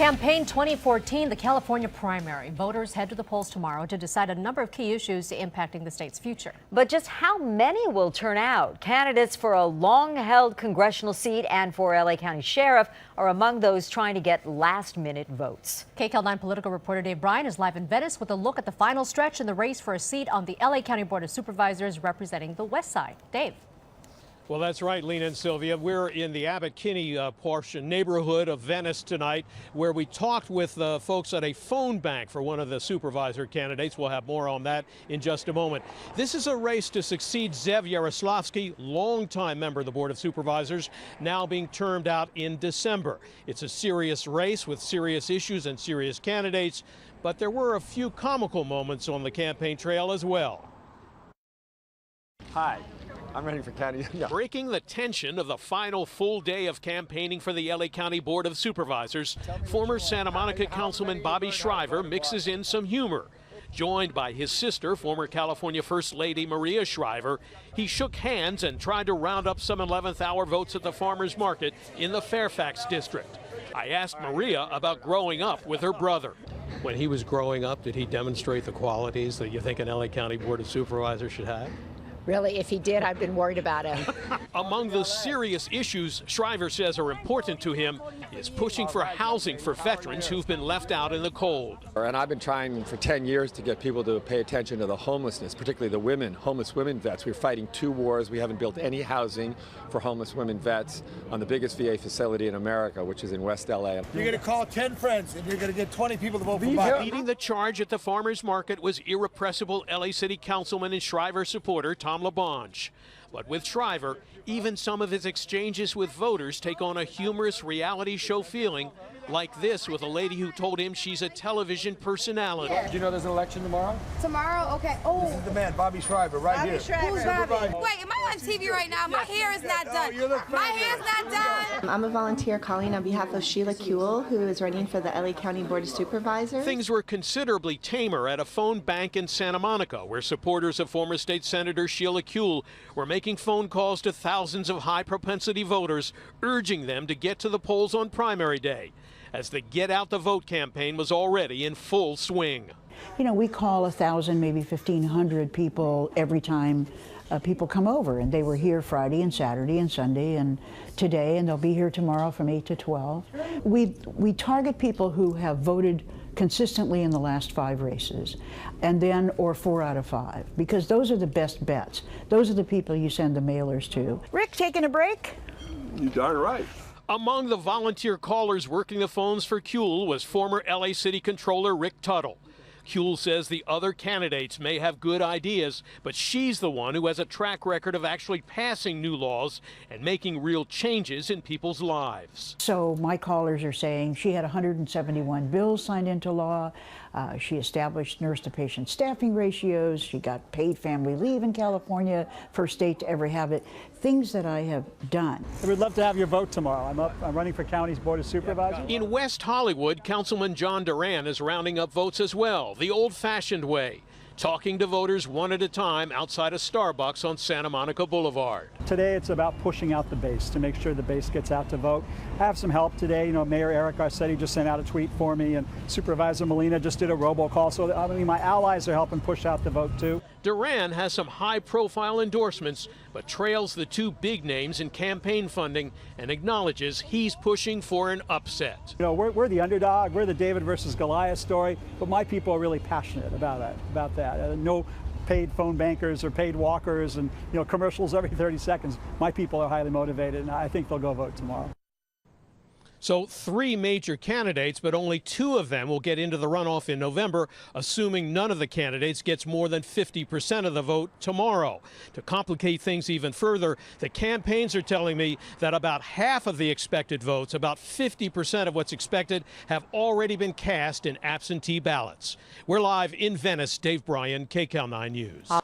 Campaign 2014, the California primary. Voters head to the polls tomorrow to decide a number of key issues impacting the state's future. But just how many will turn out? Candidates for a long-held congressional seat and for LA County Sheriff are among those trying to get last-minute votes. KCAL9 political reporter Dave Bryan is live in Venice with a look at the final stretch in the race for a seat on the LA County Board of Supervisors representing the West Side. Dave. Well, that's right, Lena and Sylvia. We're in the Abbott Kinney portion neighborhood of Venice tonight, where we talked with folks at a phone bank for one of the supervisor candidates. We'll have more on that in just a moment. This is a race to succeed Zev Yaroslavsky, longtime member of the Board of Supervisors, now being termed out in December. It's a serious race with serious issues and serious candidates, but there were a few comical moments on the campaign trail as well. Hi. I'm running for county. Yeah. Breaking the tension of the final full day of campaigning for the LA County Board of Supervisors, former Santa Monica Councilman Bobby Shriver mixes in some humor. Joined by his sister, former California First Lady Maria Shriver, he shook hands and tried to round up some 11th hour votes at the farmers market in the Fairfax district. I asked Maria about growing up with her brother. When he was growing up, did he demonstrate the qualities that you think an LA County Board of Supervisors should have? Really, if he did, I've been worried about him. Among the serious issues Shriver says are important to him is pushing for housing for veterans who've been left out in the cold. And I've been trying for 10 years to get people to pay attention to the homelessness, particularly the women, homeless women vets. We're fighting 2 wars. We haven't built any housing for homeless women vets on the biggest VA facility in America, which is in West LA. You're going to call 10 friends and you're going to get 20 people to vote for Biden. Leading the charge at the farmers market was irrepressible LA City Councilman and Shriver supporter Tom LaBonge. But with Shriver, even some of his exchanges with voters take on a humorous reality show feeling, like this with a lady who told him she's a television personality. Do you know there's an election tomorrow? Tomorrow? Okay. Oh. This is the man, Bobby Shriver, right Bobby here. Shriver. Who's Bobby? Wait, am I on TV right now? My hair is not done. My hair's not done. I'm a volunteer calling on behalf of Sheila Kuehl, who is running for the LA County Board of Supervisors. Things were considerably tamer at a phone bank in Santa Monica, where supporters of former state senator Sheila Kuehl were making phone calls to thousands of high-propensity voters, urging them to get to the polls on primary day, as the Get Out the Vote campaign was already in full swing. You know, we call 1,000, maybe 1,500 people every time people come over, and they were here Friday and Saturday and Sunday and today, and they'll be here tomorrow from 8 to 12. We target people who have voted consistently in the last 5 races, and then, or 4 out of 5, because those are the best bets. Those are the people you send the mailers to. Rick, taking a break? You darn right. Among the volunteer callers working the phones for Kuehl was former LA City Controller Rick Tuttle. Kuehl says the other candidates may have good ideas, but she's the one who has a track record of actually passing new laws and making real changes in people's lives. So my callers are saying she had 171 bills signed into law. She established nurse-to-patient staffing ratios. She got paid family leave in California, first state to ever have it. Things that I have done. We'd love to have your vote tomorrow. I'm running for county's Board of Supervisors. In West Hollywood, Councilman John Duran is rounding up votes as well, the old-fashioned way, talking to voters one at a time outside a Starbucks on Santa Monica Boulevard. Today it's about pushing out the base to make sure the base gets out to vote. I have some help today. You know, Mayor Eric Garcetti just sent out a tweet for me, and Supervisor Molina just did a robocall. So I mean, my allies are helping push out the vote too. Duran has some high-profile endorsements, but trails the 2 big names in campaign funding and acknowledges he's pushing for an upset. You know, we're the underdog. We're the David versus Goliath story, but my people are really passionate about that. No paid phone bankers or paid walkers and, you know, commercials every 30 seconds. My people are highly motivated, and I think they'll go vote tomorrow. So 3 major candidates, but only 2 of them will get into the runoff in November, assuming none of the candidates gets more than 50% of the vote tomorrow. To complicate things even further, the campaigns are telling me that about half of the expected votes, about 50% of what's expected, have already been cast in absentee ballots. We're live in Venice. Dave Bryan, KCAL9 News.